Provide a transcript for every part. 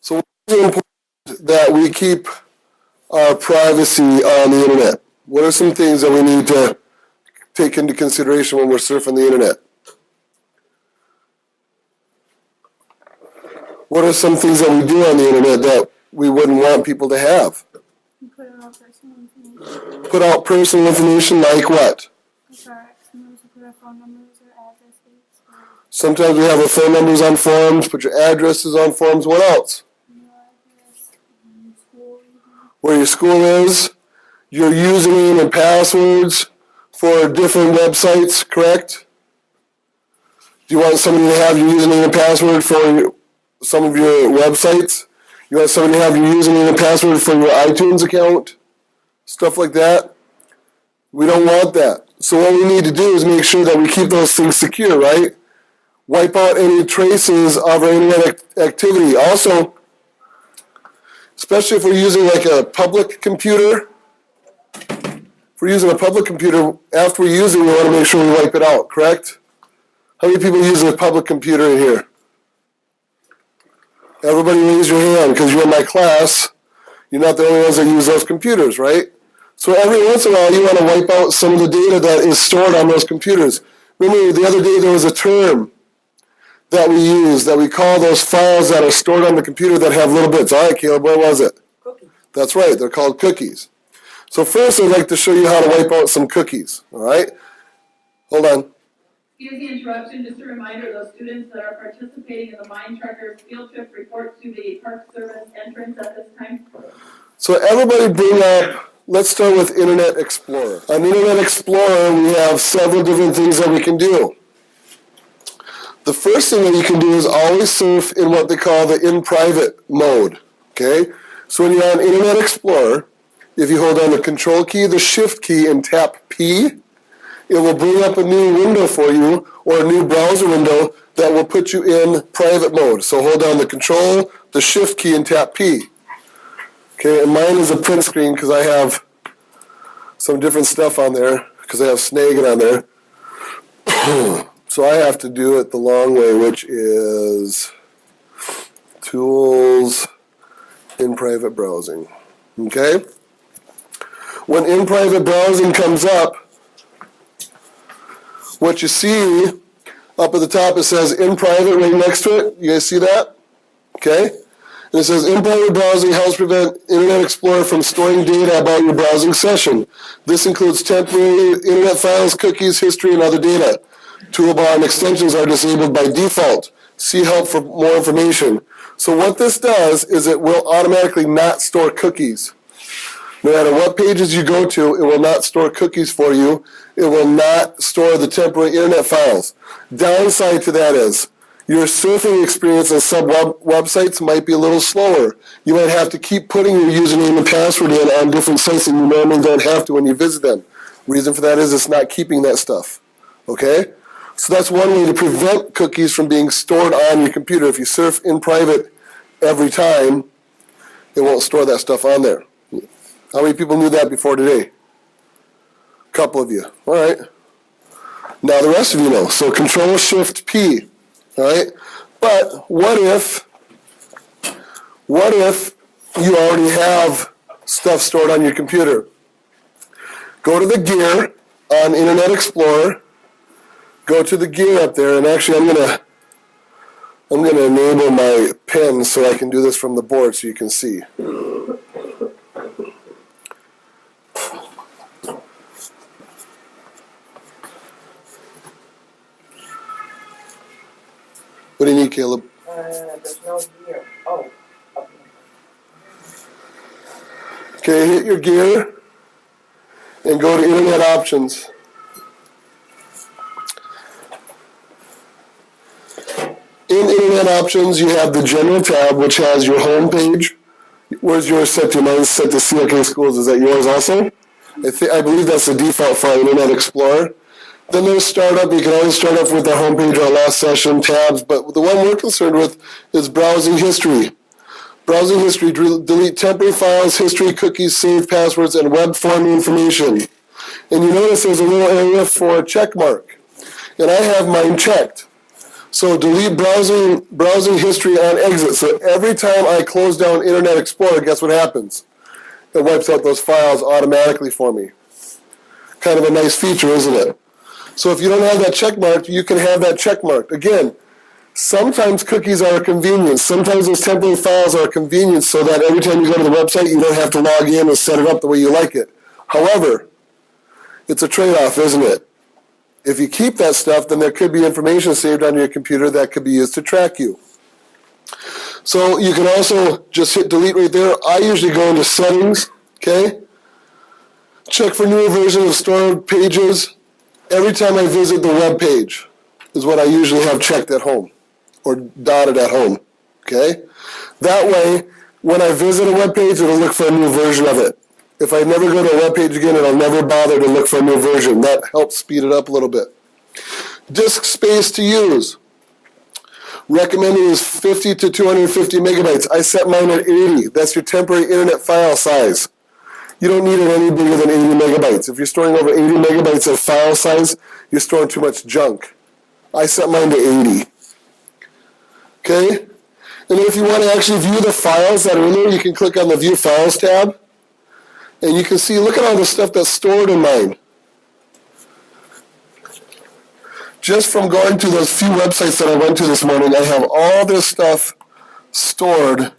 So it's important that we keep our privacy on the internet. What are some things that we need to take into consideration when we're surfing the internet? What are some things that we do on the internet that we wouldn't want people to have? Put out personal information. Put out personal information like what? Like our emails, put our phone numbers or addresses. Sometimes we have our phone numbers on forms, put your addresses on forms. What else? Email address, school, Where your school is, your username and passwords for different websites, correct? Do you want somebody to have your username and password for some of your websites? You want somebody to have your username and password for your iTunes account? Stuff like that? We don't want that. So what we need to do is make sure that we keep those things secure, right? Wipe out any traces of our internet activity. Also, especially if we're using like a public computer, if we're using a public computer, after we use it, we want to make sure we wipe it out, correct? How many people use a public computer in here? Everybody raise your hand because you're in my class. You're not the only ones that use those computers, right? So every once in a while, you want to wipe out some of the data that is stored on those computers. Remember, the other day there was a term that we use, that we call those files that are stored on the computer that have little bits. All right, Caleb, what was it? Cookies. That's right, they're called cookies. So first, I'd like to show you how to wipe out some cookies, all right? Hold on. Excuse the interruption, just a reminder, those students that are participating in the Mind Trackers field trip report to the Park Service entrance at this time. So everybody bring up, let's start with Internet Explorer. On Internet Explorer, we have several different things that we can do. The first thing that you can do is always surf in what they call the in private mode, okay? So when you're on Internet Explorer, if you hold down the Control key, the Shift key, and tap P, it will bring up a new window for you, or a new browser window that will put you in private mode. So hold down the Control, the Shift key, and tap P. Okay, and mine is a print screen because I have some different stuff on there, because I have Snagit on there. So I have to do it the long way, which is Tools, in Private Browsing. Okay? When in private browsing comes up, what you see up at the top, it says in private right next to it. You guys see that? Okay? And it says in private browsing helps prevent Internet Explorer from storing data about your browsing session. This includes temporary internet files, cookies, history, and other data. Toolbar and extensions are disabled by default. See help for more information. So what this does is it will automatically not store cookies. No matter what pages you go to, it will not store cookies for you. It will not store the temporary internet files. Downside to that is your surfing experience on some websites might be a little slower. You might have to keep putting your username and password in on different sites and you normally don't have to when you visit them. Reason for that is it's not keeping that stuff. Okay? So that's one way to prevent cookies from being stored on your computer. If you surf in private every time, it won't store that stuff on there. How many people knew that before today? A couple of you. All right. Now the rest of you know. So Control Shift P. All right. But what if you already have stuff stored on your computer? Go to the gear on Internet Explorer. Go to the gear up there, and actually I'm gonna enable my pen so I can do this from the board so you can see. What do you need, Caleb? There's no gear. Oh. Okay, hit your gear and go to Internet Options. In Internet Options, you have the General tab, which has your home page. Where's yours set to? Mine's set to CLK Schools. Is that yours also? I believe that's the default for Internet Explorer. Then there's Startup. You can always start off with the home page or last session tabs, but the one we're concerned with is Browsing History. Browsing History, delete temporary files, history, cookies, saved passwords, and web form information. And you notice there's a little area for a check mark. And I have mine checked. So delete browsing history on exit. So every time I close down Internet Explorer, guess what happens? It wipes out those files automatically for me. Kind of a nice feature, isn't it? So if you don't have that check marked, you can have that check marked. Again, sometimes cookies are a convenience. Sometimes those temporary files are a convenience so that every time you go to the website, you don't have to log in and set it up the way you like it. However, it's a trade-off, isn't it? If you keep that stuff, then there could be information saved on your computer that could be used to track you. So you can also just hit delete right there. I usually go into settings, okay? Check for newer versions of stored pages. Every time I visit the web page is what I usually have checked at home or dotted at home, okay? That way, when I visit a web page, it'll look for a new version of it. If I never go to a web page again, it'll never bother to look for a new version. That helps speed it up a little bit. Disk space to use. Recommended is 50 to 250 megabytes. I set mine at 80. That's your temporary internet file size. You don't need it any bigger than 80 megabytes. If you're storing over 80 megabytes of file size, you're storing too much junk. I set mine to 80. Okay? And if you want to actually view the files that are in there, you can click on the View Files tab. And you can see, look at all the stuff that's stored in mine. Just from going to those few websites that I went to this morning, I have all this stuff stored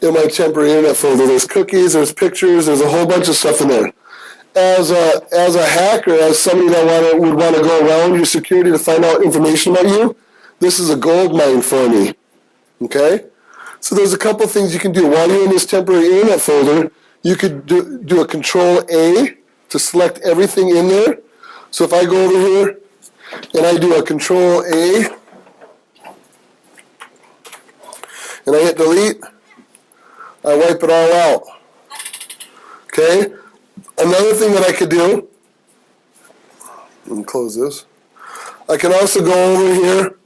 in my temporary internet folder. There's cookies, there's pictures, there's a whole bunch of stuff in there. As a hacker, as somebody that would want to go around your security to find out information about you, this is a gold mine for me. Okay? So there's a couple things you can do. While you're in this temporary internet folder, you could do a Control-A to select everything in there. So if I go over here and I do a Control-A and I hit delete, I wipe it all out. Okay? Another thing that I could do, let me close this. I can also go over here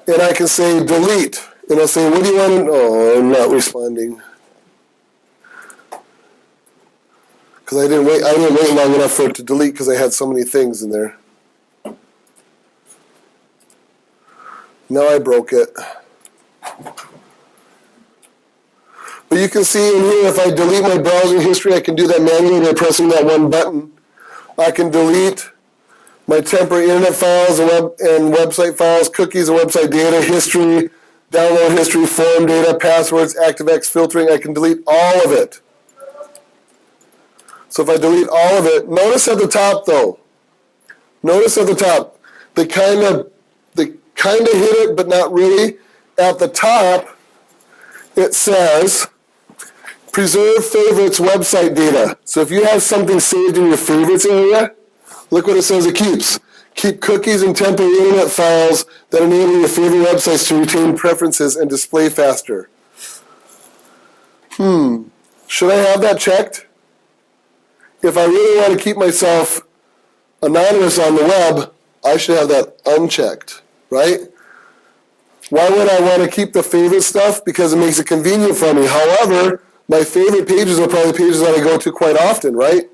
and I can say delete. And I'll say, what do you want to know? Oh, I'm not responding. Because I didn't wait long enough for it to delete because I had so many things in there. Now I broke it. But you can see in here, if I delete my browsing history, I can do that manually by pressing that one button. I can delete my temporary internet files and website files, cookies and website data, history, download history, forum data, passwords, ActiveX filtering. I can delete all of it. So if I delete all of it, notice at the top though. Notice at the top, they kind of hit it, but not really. At the top, it says preserve favorites website data. So if you have something saved in your favorites area, look what it says it keeps. Keep cookies and temporary internet files that enable your favorite websites to retain preferences and display faster. Should I have that checked? If I really want to keep myself anonymous on the web, I should have that unchecked, right? Why would I want to keep the favorite stuff? Because it makes it convenient for me. However, my favorite pages are probably pages that I go to quite often, right?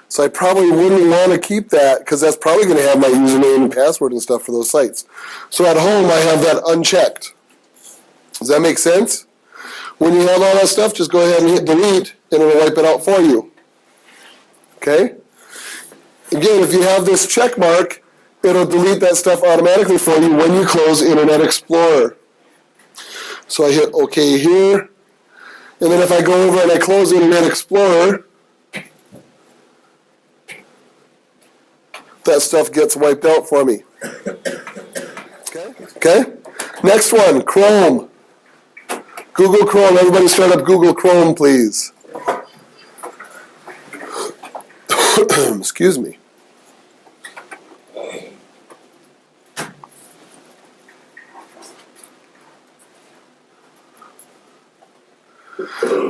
So I probably wouldn't want to keep that because that's probably going to have my username and password and stuff for those sites. So at home, I have that unchecked. Does that make sense? When you have all that stuff, just go ahead and hit delete, and it'll wipe it out for you. Okay? Again, if you have this check mark, it'll delete that stuff automatically for you when you close Internet Explorer. So I hit OK here. And then if I go over and I close Internet Explorer, that stuff gets wiped out for me. Okay? Next one, Chrome. Google Chrome. Everybody start up Google Chrome, please. Excuse me.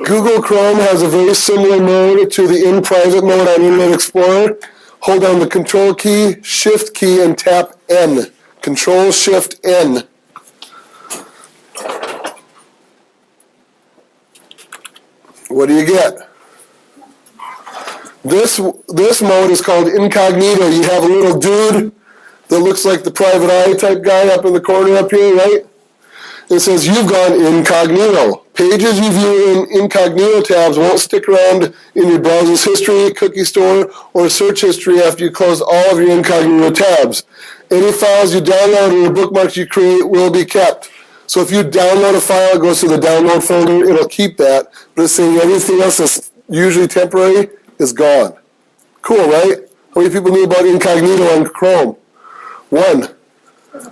Google Chrome has a very similar mode to the in-private mode on Internet Explorer. Hold down the Control key, Shift key, and tap N. Control, Shift, N. What do you get? This mode is called incognito. You have a little dude that looks like the private eye type guy up in the corner up here, right? It says you've gone incognito. Pages you view in incognito tabs won't stick around in your browser's history, cookie store, or search history after you close all of your incognito tabs. Any files you download or bookmarks you create will be kept. So if you download a file, it goes to the download folder, it'll keep that. But it's saying everything else that's usually temporary is gone. Cool, right? How many people knew about incognito on Chrome? 1. Doesn't work on mine.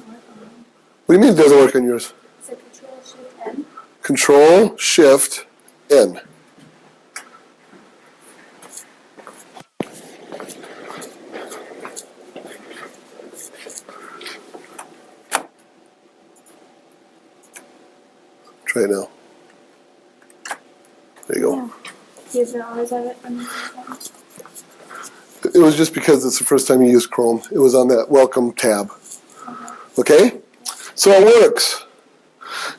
What do you mean it doesn't work on yours? Is it Control-Shift-N? Control-Shift-N. Try it now. There you go. Yeah. Does it always have it on your phone? It was just because it's the first time you used Chrome. It was on that welcome tab. Okay? So it works.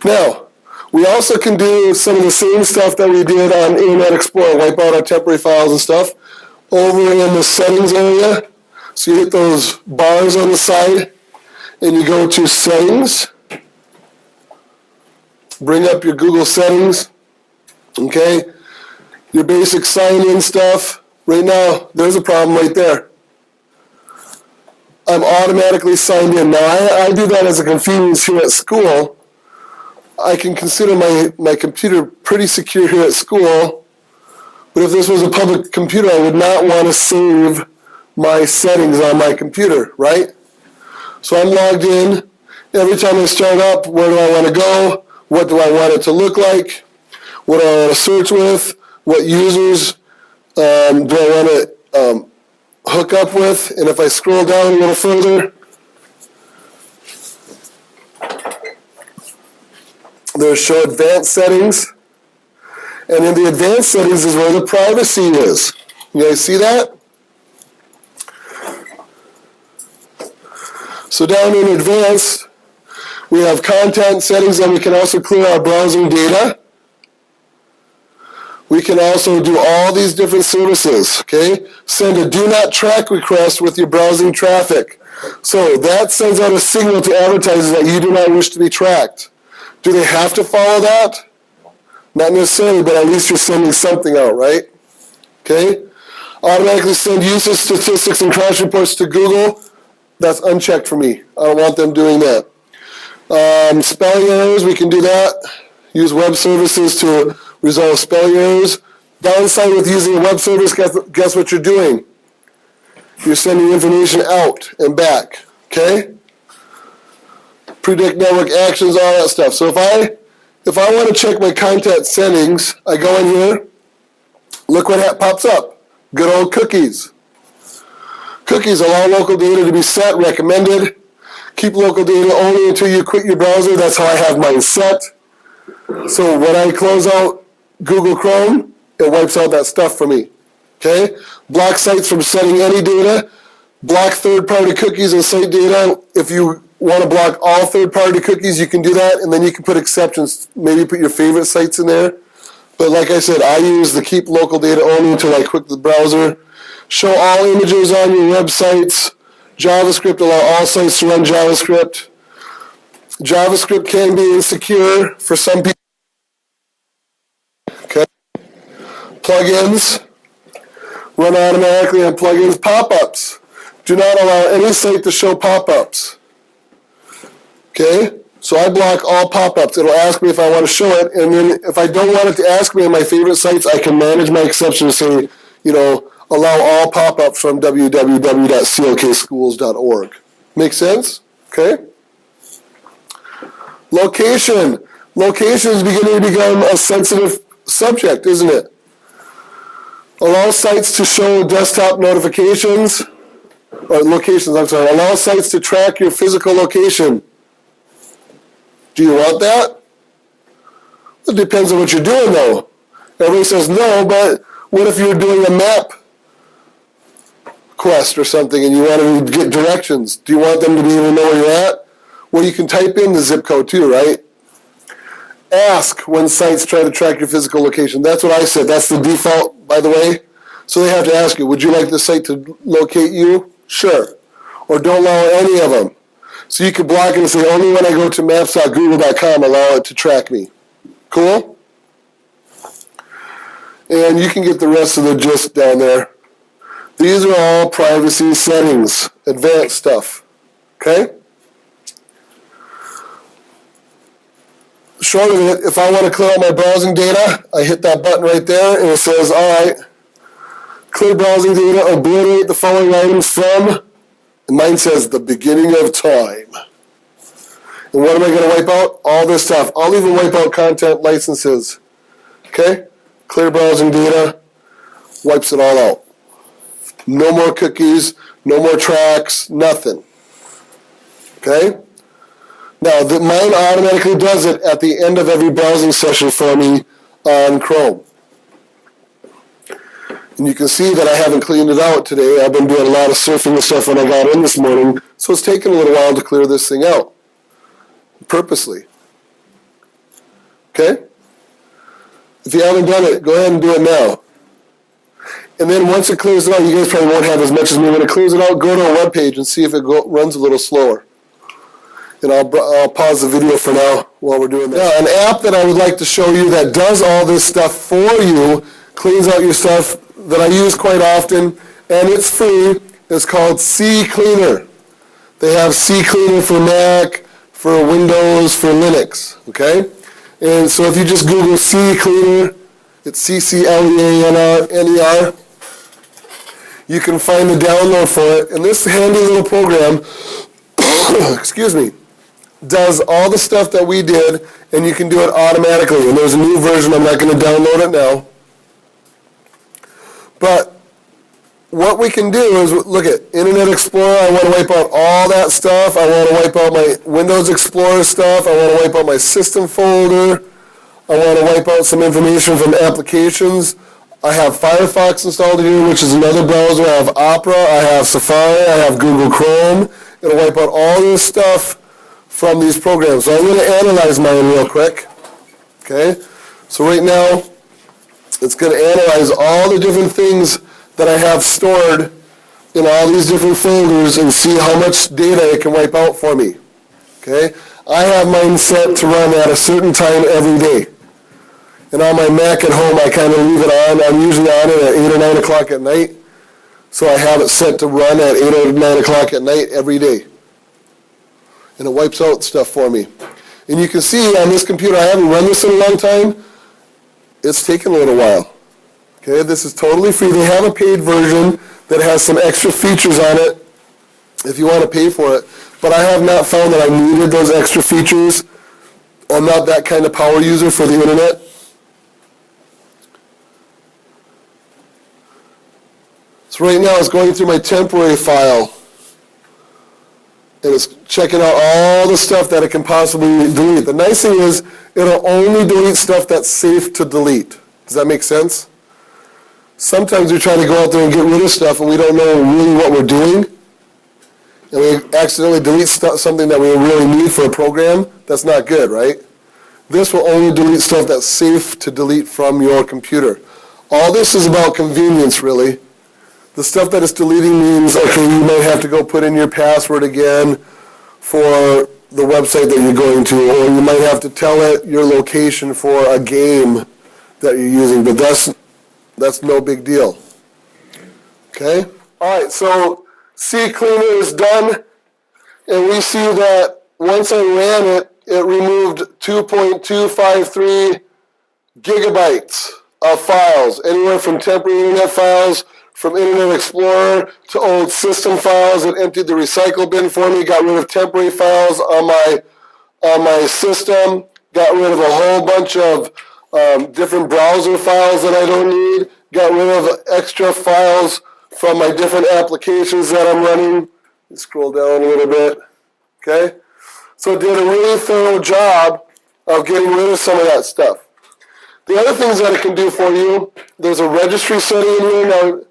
Now, we also can do some of the same stuff that we did on Internet Explorer, wipe out our temporary files and stuff, over in the settings area. So you hit those bars on the side, and you go to settings. Bring up your Google settings. Okay? Your basic sign-in stuff. Right now, there's a problem right there. I'm automatically signed in. Now, I do that as a convenience here at school. I can consider my computer pretty secure here at school, but if this was a public computer, I would not want to save my settings on my computer, right? So I'm logged in. Every time I start up, where do I want to go? What do I want it to look like? What do I want to search with? What users do I want to hook up with? And if I scroll down a little further, there's show advanced settings. And in the advanced settings is where the privacy is. You guys see that? So down in advanced, we have content settings, and we can also clear our browsing data. We can also do all these different services, okay? Send a do not track request with your browsing traffic. So that sends out a signal to advertisers that you do not wish to be tracked. Do they have to follow that? Not necessarily, but at least you're sending something out, right? Okay? Automatically send usage statistics and crash reports to Google. That's unchecked for me. I don't want them doing that. Spelling errors, we can do that. Use web services to resolve spelling errors. Downside with using a web service, guess what you're doing? You're sending information out and back, okay? Predict network actions, all that stuff. So if I want to check my content settings, I go in here, look what pops up. Good old cookies. Cookies allow local data to be set, recommended. Keep local data only until you quit your browser. That's how I have mine set. So when I close out Google Chrome, it wipes out that stuff for me. Okay? Block sites from setting any data. Block third-party cookies and site data. If you want to block all third-party cookies, you can do that, and then you can put exceptions. Maybe put your favorite sites in there. But like I said, I use the keep local data only until I quit the browser. Show all images on your websites. JavaScript, allow all sites to run JavaScript. JavaScript can be insecure for some people. Okay. Plugins run automatically on plugins. Pop-ups. Do not allow any site to show pop-ups. Okay? So I block all pop-ups. It'll ask me if I want to show it, and then if I don't want it to ask me on my favorite sites, I can manage my exception and say, allow all pop-ups from www.cokschools.org. Make sense? Okay? Location. Location is beginning to become a sensitive subject, isn't it? Allow sites to show desktop notifications, or locations, I'm sorry. Allow sites to track your physical location. Do you want that? It depends on what you're doing, though. Everybody says no, but what if you're doing a map quest or something and you want to get directions? Do you want them to be able to know where you're at? Well, you can type in the zip code too, right? Ask when sites try to track your physical location. That's what I said. That's the default, by the way. So they have to ask you, would you like the site to locate you? Sure. or don't allow any of them. So you can block it and say, only when I go to maps.google.com allow it to track me. Cool? And you can get the rest of the gist down there. These are all privacy settings, advanced stuff. Okay? Short of it, if I want to clear out my browsing data, I hit that button right there and it says, all right, clear browsing data, obliterate the following items from, and mine says the beginning of time. And what am I going to wipe out? All this stuff. I'll even wipe out content licenses. Okay? Clear browsing data, wipes it all out. No more cookies, no more tracks, nothing. Okay? Now, mine automatically does it at the end of every browsing session for me on Chrome. And you can see that I haven't cleaned it out today. I've been doing a lot of surfing and stuff when I got in this morning, so it's taken a little while to clear this thing out. Purposely. Okay? If you haven't done it, go ahead and do it now. And then once it clears it out, you guys probably won't have as much as me. When it clears it out, go to our webpage and see if it runs a little slower. And I'll pause the video for now while we're doing that. Now, an app that I would like to show you that does all this stuff for you, cleans out your stuff, that I use quite often, and it's free. It's called CCleaner. They have CCleaner for Mac, for Windows, for Linux, okay? And so if you just Google CCleaner, it's CCLEANER, you can find the download for it. And this handy little program, excuse me, does all the stuff that we did, and you can do it automatically. And there's a new version. I'm not going to download it now. But what we can do is, look at Internet Explorer. I want to wipe out all that stuff. I want to wipe out my Windows Explorer stuff. I want to wipe out my system folder. I want to wipe out some information from applications. I have Firefox installed here, which is another browser. I have Opera. I have Safari. I have Google Chrome. It'll wipe out all this stuff from these programs. So I'm going to analyze mine real quick. Okay? So right now, it's going to analyze all the different things that I have stored in all these different folders and see how much data it can wipe out for me. Okay? I have mine set to run at a certain time every day. And on my Mac at home, I kind of leave it on. I'm usually on it at 8 or 9 o'clock at night. So I have it set to run at 8 or 9 o'clock at night every day. And it wipes out stuff for me. And you can see on this computer, I haven't run this in a long time. It's taken a little while. Okay, this is totally free. They have a paid version that has some extra features on it if you want to pay for it. But I have not found that I needed those extra features. I'm not that kind of power user for the internet. So right now it's going through my temporary file. And it's checking out all the stuff that it can possibly delete. The nice thing is, it'll only delete stuff that's safe to delete. Does that make sense? Sometimes we try to go out there and get rid of stuff and we don't know really what we're doing. And we accidentally delete something that we really need for a program. That's not good, right? This will only delete stuff that's safe to delete from your computer. All this is about convenience, really. The stuff that it's deleting means, okay, you might have to go put in your password again for the website that you're going to, or you might have to tell it your location for a game that you're using, but that's no big deal. Okay? All right, so CCleaner is done, and we see that once I ran it, it removed 2.253 gigabytes of files, anywhere from temporary internet files, from Internet Explorer to old system files. It emptied the recycle bin for me, got rid of temporary files on my system, got rid of a whole bunch of different browser files that I don't need, got rid of extra files from my different applications that I'm running. Let's scroll down a little bit. Okay? So it did a really thorough job of getting rid of some of that stuff. The other things that it can do for you, there's a registry setting in here. Now,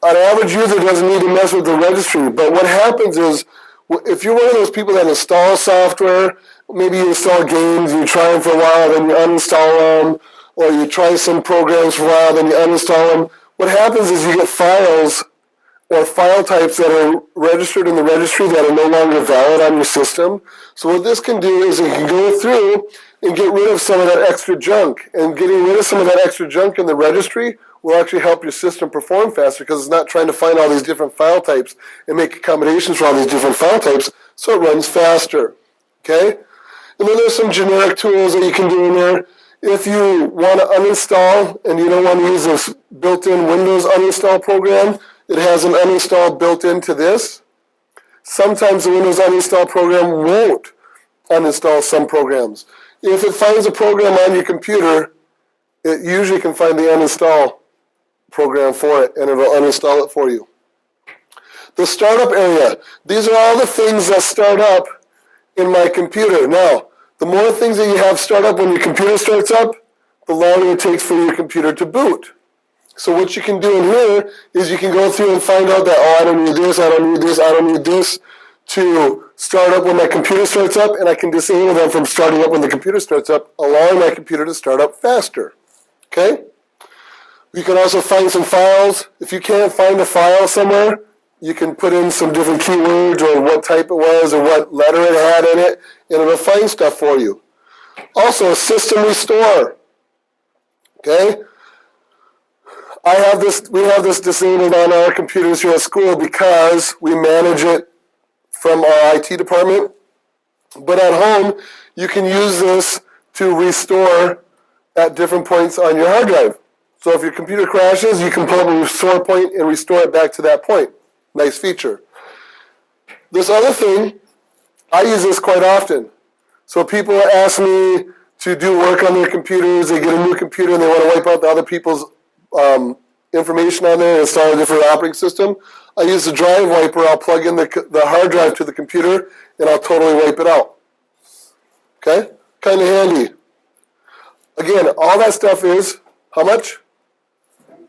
an average user doesn't need to mess with the registry, but what happens is, if you're one of those people that install software, maybe you install games, you try them for a while, then you uninstall them, or you try some programs for a while, then you uninstall them, what happens is you get files or file types that are registered in the registry that are no longer valid on your system. So what this can do is it can go through and get rid of some of that extra junk. And getting rid of some of that extra junk in the registry will actually help your system perform faster because it's not trying to find all these different file types and make accommodations for all these different file types, so it runs faster, okay? And then there's some generic tools that you can do in there. If you want to uninstall and you don't want to use this built-in Windows uninstall program, it has an uninstall built into this. Sometimes the Windows uninstall program won't uninstall some programs. If it finds a program on your computer, it usually can find the uninstall program for it, and it'll uninstall it for you. The startup area. These are all the things that start up in my computer. Now, the more things that you have start up when your computer starts up, the longer it takes for your computer to boot. So what you can do in here is you can go through and find out that, oh, I don't need this, I don't need this, I don't need this to start up when my computer starts up, and I can disable them from starting up when the computer starts up, allowing my computer to start up faster. Okay? You can also find some files. If you can't find a file somewhere, you can put in some different keywords or what type it was or what letter it had in it, and it'll find stuff for you. Also, system restore. Okay? We have this disabled on our computers here at school because we manage it from our IT department. But at home, you can use this to restore at different points on your hard drive. So if your computer crashes, you can pull up a restore point and restore it back to that point. Nice feature. This other thing, I use this quite often. So people ask me to do work on their computers, they get a new computer and they want to wipe out the other people's information on there and install a different operating system. I use the drive wiper. I'll plug in the hard drive to the computer and I'll totally wipe it out. Okay? Kind of handy. Again, all that stuff is, how much?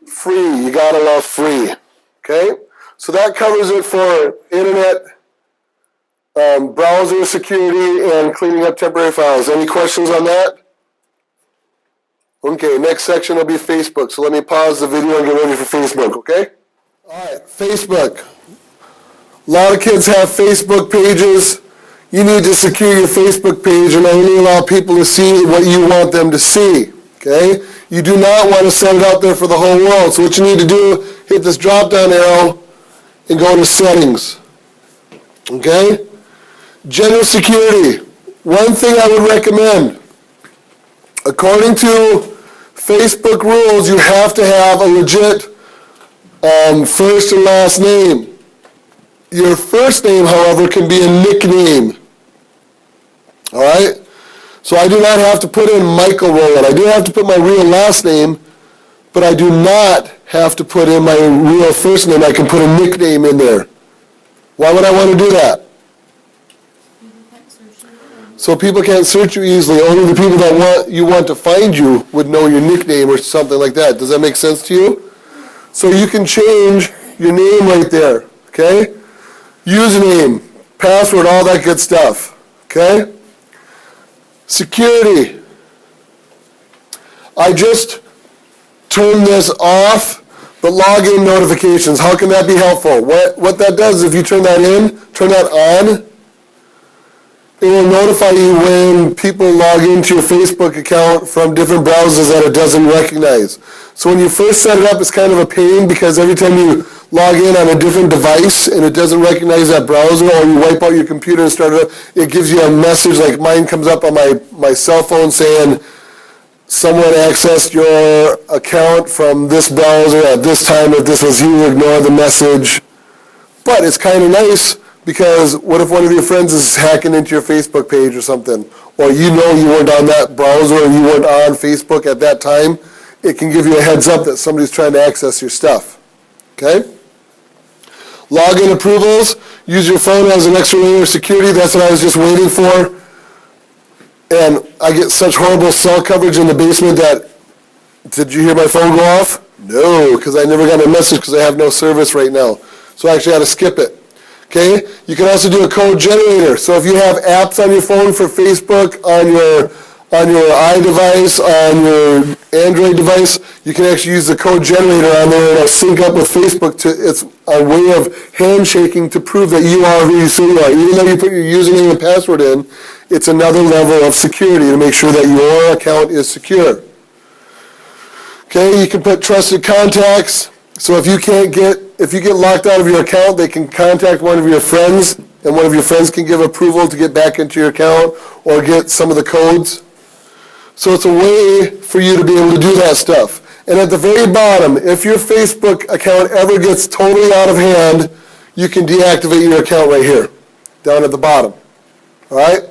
Free. You gotta love free. Okay? So that covers it for internet, browser security, and cleaning up temporary files. Any questions on that? Okay, next section will be Facebook. So let me pause the video and get ready for Facebook, okay? All right, Facebook. A lot of kids have Facebook pages. You need to secure your Facebook page and only allow people to see what you want them to see, okay? You do not want to set it out there for the whole world. So what you need to do, hit this drop-down arrow and go to Settings, okay? General security. One thing I would recommend, according to Facebook rules, you have to have a legit first and last name. Your first name, however, can be a nickname. All right? So I do not have to put in Michael Rowland. I do have to put my real last name, but I do not have to put in my real first name. I can put a nickname in there. Why would I want to do that? So people can't search you easily. Only the people that you want to find you would know your nickname or something like that. Does that make sense to you? So you can change your name right there, okay? Username, password, all that good stuff, okay? Security. I just turned this off, but login notifications. How can that be helpful? What that does is if you turn that on, it will notify you when people log into your Facebook account from different browsers that it doesn't recognize. So when you first set it up, it's kind of a pain because every time you log in on a different device and it doesn't recognize that browser, or you wipe out your computer and start it up, it gives you a message like mine comes up on my cell phone saying, someone accessed your account from this browser at this time. If this was you, ignore the message. But it's kind of nice because what if one of your friends is hacking into your Facebook page or something, or you know you weren't on that browser or you weren't on Facebook at that time, it can give you a heads up that somebody's trying to access your stuff. Okay? Login approvals, use your phone as an extra layer of security. That's what I was just waiting for. And I get such horrible cell coverage in the basement that, did you hear my phone go off? No, because I never got a message because I have no service right now. So I actually had to skip it. Okay? You can also do a code generator. So if you have apps on your phone for Facebook, on your on your iDevice, on your Android device, you can actually use the code generator on there and it'll sync up with Facebook. It's a way of handshaking to prove that you are who you say you are. Even though you put your username and password in, it's another level of security to make sure that your account is secure. Okay, you can put trusted contacts. So if you get locked out of your account, they can contact one of your friends, and one of your friends can give approval to get back into your account or get some of the codes. So it's a way for you to be able to do that stuff. And at the very bottom, if your Facebook account ever gets totally out of hand, you can deactivate your account right here, down at the bottom. All right?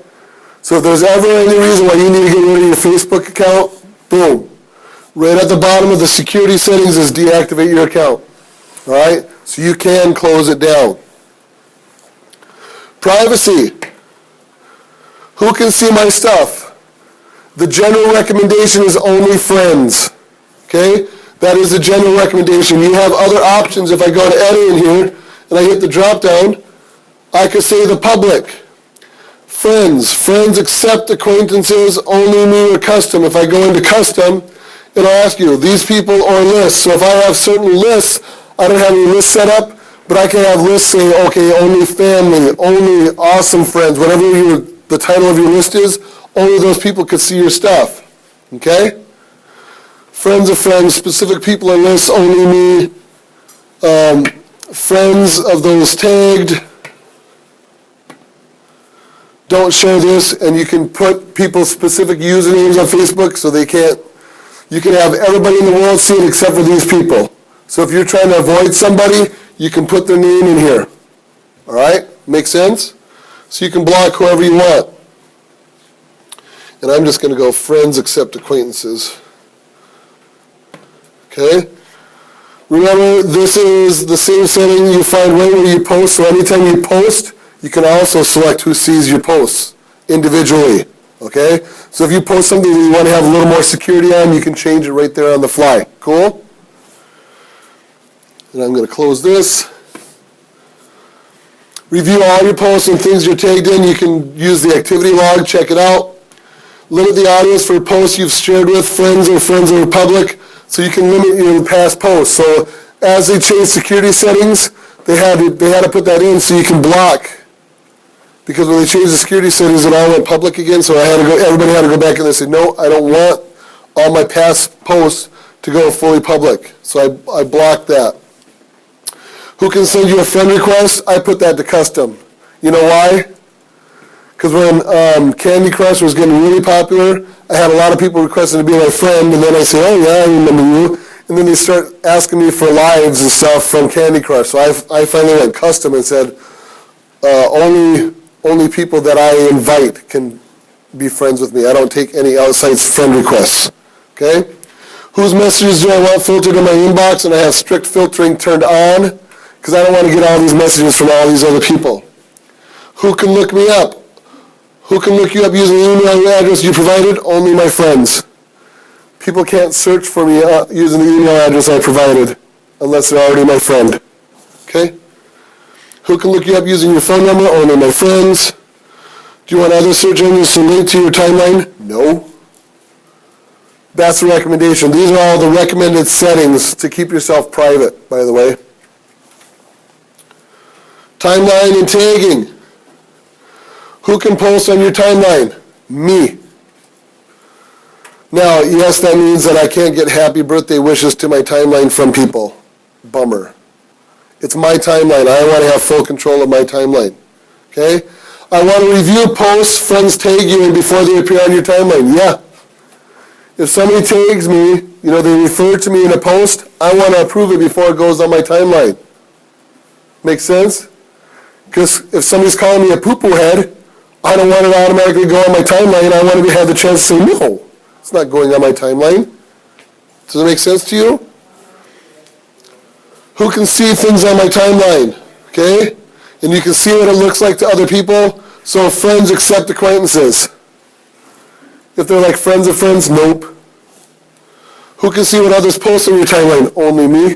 So if there's ever any reason why you need to get rid of your Facebook account, boom. Right at the bottom of the security settings is deactivate your account. All right? So you can close it down. Privacy. Who can see my stuff? The general recommendation is only friends. Okay? That is the general recommendation. You have other options. If I go to edit in here and I hit the drop down, I could say the public. Friends. Friends accept acquaintances, only me or custom. If I go into custom, it'll ask you, these people or lists. So if I have certain lists, I don't have any lists set up, but I can have lists saying, okay, only family, only awesome friends, whatever the title of your list is, only those people could see your stuff. Okay? Friends of friends, specific people or lists, only me. Friends of those tagged. Don't show this, and you can put people's specific usernames on Facebook so they can't. You can have everybody in the world see it except for these people. So if you're trying to avoid somebody, you can put their name in here. All right? Make sense? So you can block whoever you want. And I'm just going to go friends except acquaintances. Okay? Remember, this is the same setting you find right where you post. So anytime you post, you can also select who sees your posts individually. Okay? So if you post something that you want to have a little more security on, you can change it right there on the fly. Cool? And I'm going to close this. Review all your posts and things you're tagged in. You can use the activity log, check it out. Limit the audience for posts you've shared with friends or friends in the public, so you can limit your past posts. So as they change security settings, they had to put that in so you can block. Because when they changed the security settings, it all went public again, so everybody had to go back and they said, no, I don't want all my past posts to go fully public. So I blocked that. Who can send you a friend request? I put that to custom. You know why? Because when Candy Crush was getting really popular, I had a lot of people requesting to be my friend, and then I say, oh yeah, I remember you. And then they start asking me for lives and stuff from Candy Crush. So I finally went custom and said, only people that I invite can be friends with me. I don't take any outside friend requests. Okay? Whose messages do I want filtered in my inbox? And I have strict filtering turned on because I don't want to get all these messages from all these other people. Who can look me up? Who can look you up using the email address you provided? Only my friends. People can't search for me using the email address I provided unless they're already my friend. Okay? Who can look you up using your phone number? Only my friends. Do you want other search engines to link to your timeline? No. That's the recommendation. These are all the recommended settings to keep yourself private, by the way. Timeline and tagging. Who can post on your timeline? Me. Now, yes, that means that I can't get happy birthday wishes to my timeline from people. Bummer. It's my timeline. I want to have full control of my timeline. Okay? I want to review posts friends tag you in before they appear on your timeline. Yeah. If somebody tags me, they refer to me in a post, I want to approve it before it goes on my timeline. Make sense? Because if somebody's calling me a poo-poo head, I don't want it to automatically go on my timeline. I want to have the chance to say, no, it's not going on my timeline. Does it make sense to you? Who can see things on my timeline? Okay? And you can see what it looks like to other people. So friends accept acquaintances. If they're like friends of friends, nope. Who can see what others post on your timeline? Only me.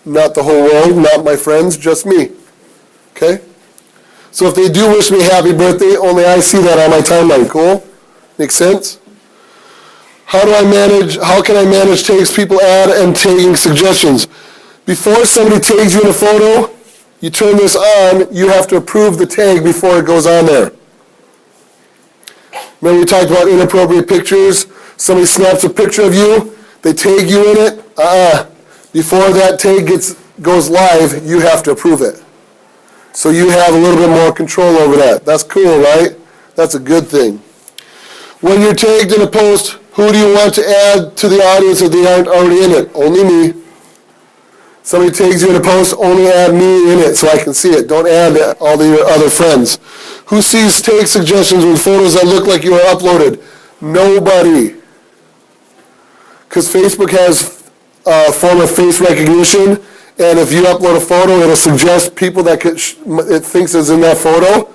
Not the whole world, not my friends, just me. Okay? So if they do wish me happy birthday, only I see that on my timeline. Cool? Make sense? how can I manage tags people add and tagging suggestions? Before somebody tags you in a photo, you turn this on, you have to approve the tag before it goes on there. Remember we talked about inappropriate pictures? Somebody snaps a picture of you, they tag you in it. Before that tag goes live, you have to approve it. So you have a little bit more control over that. That's cool, right? That's a good thing. When you're tagged in a post, who do you want to add to the audience if they aren't already in it? Only me. Somebody tags you in a post, only add me in it so I can see it. Don't add all the other friends. Who sees tag suggestions with photos that look like you are uploaded? Nobody. Because Facebook has a form of face recognition, and if you upload a photo, it'll suggest people that it thinks is in that photo.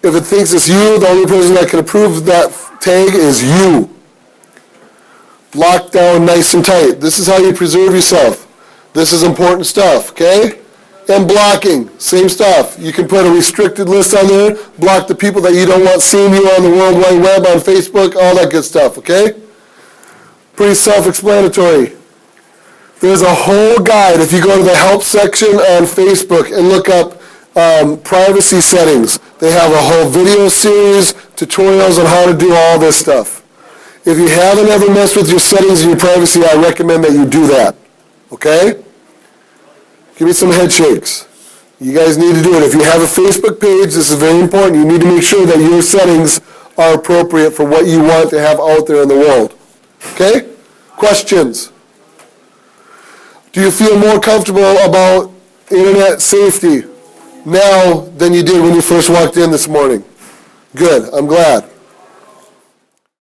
If it thinks it's you, the only person that can approve that tag is you. Locked down nice and tight. This is how you preserve yourself. This is important stuff, okay? And blocking, same stuff. You can put a restricted list on there, block the people that you don't want seeing you on the World Wide Web, on Facebook, all that good stuff, okay? Pretty self-explanatory. There's a whole guide. If you go to the help section on Facebook and look up privacy settings, they have a whole video series, tutorials on how to do all this stuff. If you haven't ever messed with your settings and your privacy, I recommend that you do that. Okay? Give me some head shakes. You guys need to do it. If you have a Facebook page, this is very important. You need to make sure that your settings are appropriate for what you want to have out there in the world. Okay? Questions? Do you feel more comfortable about internet safety now than you did when you first walked in this morning? Good. I'm glad.